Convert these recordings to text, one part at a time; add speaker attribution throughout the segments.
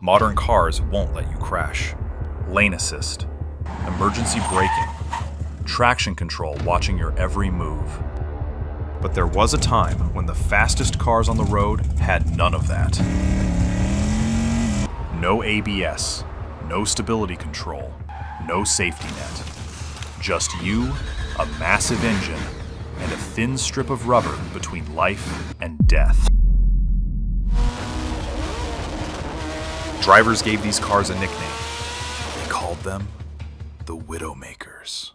Speaker 1: Modern cars won't let you crash. Lane assist, emergency braking, traction control watching your every move. But there was a time when the fastest cars on the road had none of that. No ABS, no stability control, no safety net. Just you, a massive engine, and a thin strip of rubber between life and death. Drivers gave these cars a nickname. They called them the Widowmakers.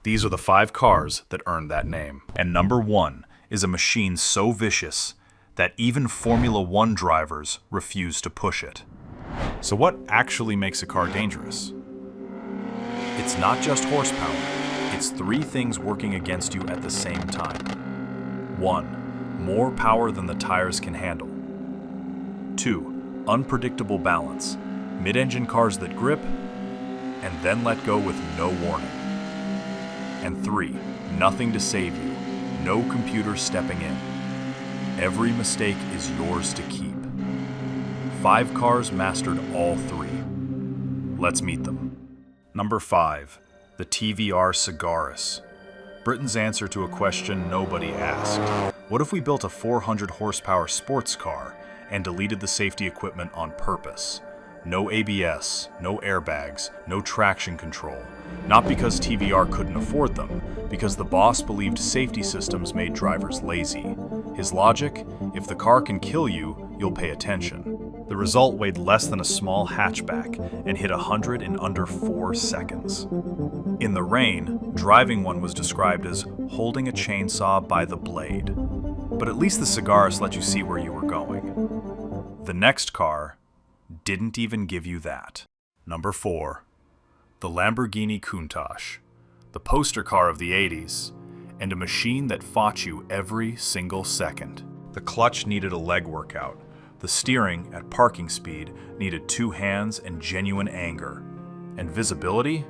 Speaker 1: These are the 5 cars that earned that name. And number 1 is a machine so vicious that even Formula 1 drivers refuse to push it. So what actually makes a car dangerous? It's not just horsepower. It's 3 things working against you at the same time. 1, more power than the tires can handle. 2, unpredictable balance. Mid-engine cars that grip and then let go with no warning. And 3, nothing to save you. No computer stepping in. Every mistake is yours to keep. 5 cars mastered all 3. Let's meet them. Number 5, the TVR Sagaris. Britain's answer to a question nobody asked. What if we built a 400 horsepower sports car and deleted the safety equipment on purpose? No ABS, no airbags, no traction control. Not because TVR couldn't afford them, because the boss believed safety systems made drivers lazy. His logic? If the car can kill you, you'll pay attention. The result weighed less than a small hatchback and hit 100 in under 4 seconds. In the rain, driving one was described as holding a chainsaw by the blade. But at least the Sagaris let you see where you were going. The next car didn't even give you that. Number 4, the Lamborghini Countach, the poster car of the 80s, and a machine that fought you every single second. The clutch needed a leg workout. The steering, at parking speed, needed 2 hands and genuine anger. And visibility?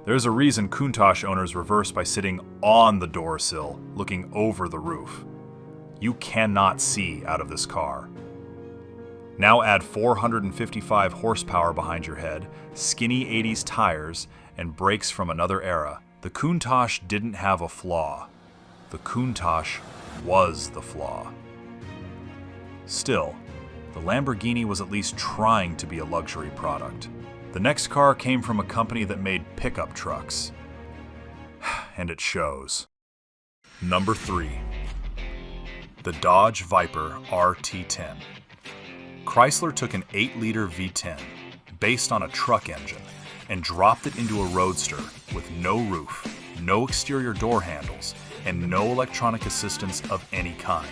Speaker 1: There's a reason Countach owners reverse by sitting on the door sill, looking over the roof. You cannot see out of this car. Now add 455 horsepower behind your head, skinny 80s tires, and brakes from another era. The Countach didn't have a flaw. The Countach was the flaw. Still, the Lamborghini was at least trying to be a luxury product. The next car came from a company that made pickup trucks. And it shows. Number 3, the Dodge Viper RT10. Chrysler took an 8-liter V10, based on a truck engine, and dropped it into a roadster with no roof, no exterior door handles, and no electronic assistance of any kind.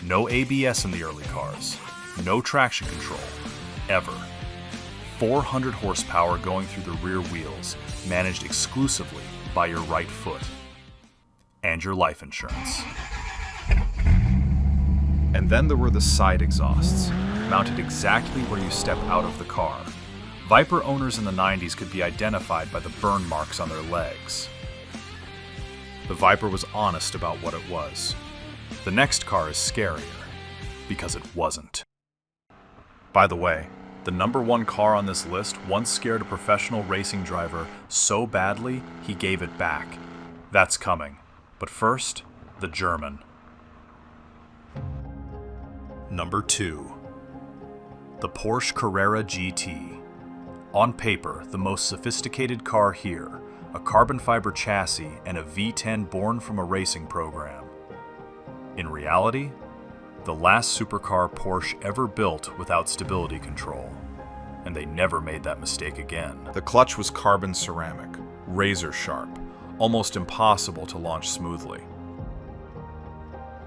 Speaker 1: No ABS in the early cars, no traction control, ever. 400 horsepower going through the rear wheels, managed exclusively by your right foot. And your life insurance. And then there were the side exhausts, mounted exactly where you step out of the car. Viper owners in the 90s could be identified by the burn marks on their legs. The Viper was honest about what it was. The next car is scarier, because it wasn't. By the way, the number 1 car on this list once scared a professional racing driver so badly he gave it back. That's coming. But first, the German. Number 2, the Porsche Carrera GT. On paper, the most sophisticated car here, a carbon fiber chassis and a V10 born from a racing program. In reality, the last supercar Porsche ever built without stability control, and they never made that mistake again. The clutch was carbon ceramic, razor sharp, almost impossible to launch smoothly.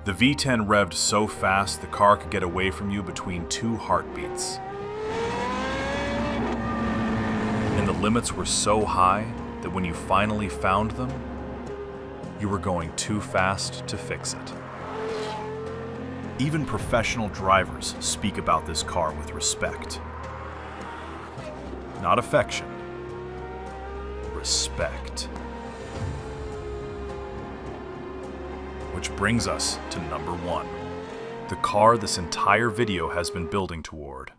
Speaker 1: The V10 revved so fast the car could get away from you between 2 heartbeats. And the limits were so high that when you finally found them, you were going too fast to fix it. Even professional drivers speak about this car with respect. Not affection, respect. Which brings us to number 1, the car this entire video has been building toward.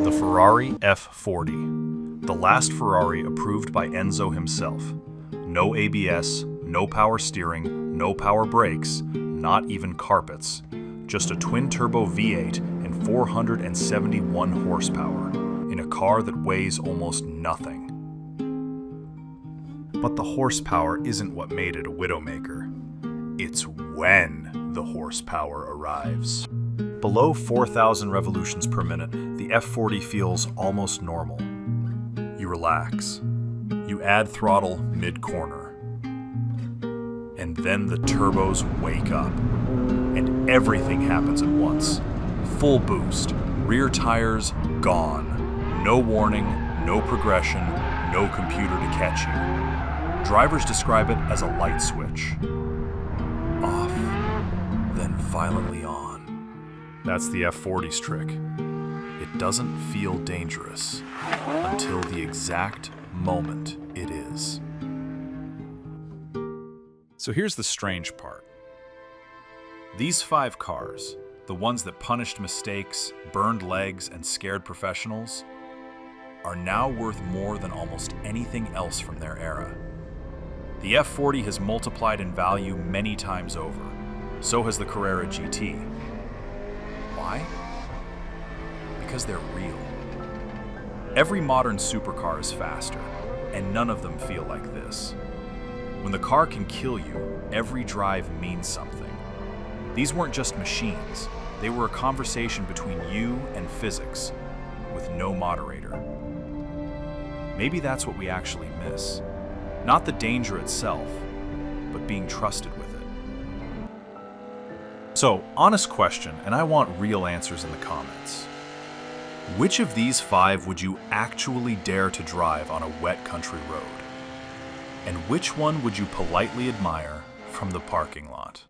Speaker 1: The Ferrari F40, the last Ferrari approved by Enzo himself. No ABS, no power steering, no power brakes, not even carpets. Just a twin-turbo V8 and 471 horsepower in a car that weighs almost nothing. But the horsepower isn't what made it a Widowmaker. It's when the horsepower arrives. Below 4,000 revolutions per minute, the F40 feels almost normal. You relax. You add throttle mid-corner. And then the turbos wake up. And everything happens at once. Full boost, rear tires gone. No warning, no progression, no computer to catch you. Drivers describe it as a light switch. Off, then violently on. That's the F40's trick. It doesn't feel dangerous until the exact moment it is. So here's the strange part. These 5 cars, the ones that punished mistakes, burned legs, and scared professionals, are now worth more than almost anything else from their era. The F40 has multiplied in value many times over. So has the Carrera GT. Why? Because they're real. Every modern supercar is faster, and none of them feel like this. When the car can kill you, every drive means something. These weren't just machines. They were a conversation between you and physics, with no moderator. Maybe that's what we actually miss. Not the danger itself, but being trusted with it. So, honest question, and I want real answers in the comments. Which of these 5 would you actually dare to drive on a wet country road? And which one would you politely admire from the parking lot?